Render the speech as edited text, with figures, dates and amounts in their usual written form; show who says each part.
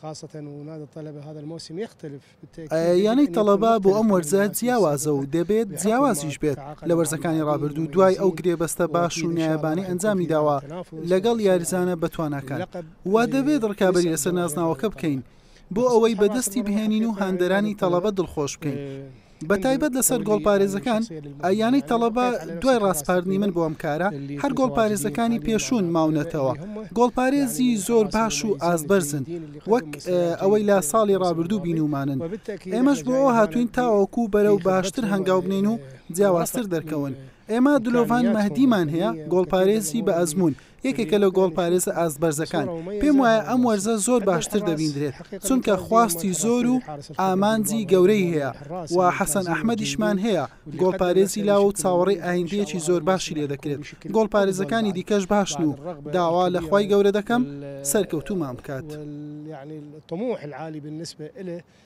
Speaker 1: خاصة ونادي الطلبة هذا الموسم يختلف بالتأكيد.
Speaker 2: یانەی تەڵەبە بۆ ئەم وەرزە جیاوازە و دەبێت جیاوازیش بێت لە وەرزەکانی ڕابردوو دوای ئەو گرێبەستە باش و نیایەبانی ئەنجامی داوە لەگەڵ یاریزانە بەتوانەکان وا دەبێت ڕکابەری لەسەر نازناوەکە بکەین بۆ ئەوەی بەدەستی بهێنین و هاندەرانی تەڵەبە دڵخۆش بکەین. بەتایبەت لەسەر گۆڵپارێزەکان ئەیانەی تەڵەبە دوای ڕاستپاردنی من بۆ ئەم کارە هەر گۆڵپارێزەکانی پێشوون ماونەتەوە. گۆڵپارێزی زۆر باش و ئازبەرزن وەک ئەوەی لا ساڵی ڕابردوو بینومانن. ئێمەش بۆ ئەوە هاتوین تاوەکو بەرەو باشتر هەنگاو بنین و جیاوازتر دەرکەون. ئێمە دلۆڤان مەهدیمان هەیە گۆڵپارێزی بە ئەزمون یەکێکە لە گۆڵپارێزە ئازبەرزەکان. پێم وایە ئەم وەرزە زۆر باشتر دەبیندرێت چونکە خواستی زۆر و ئامانجی گەورەی هەیە و حەسەن ئەحمەدیشمان هەیە گۆڵپارێزی لاوە و چاوەڕێی ئایندەیەکی زۆر باشی لێ دەکرێت. گۆڵپارێزەکانی دیکەش باشن و داوا لە خوای گەورە دەکەم سەرکەوتومان بکات.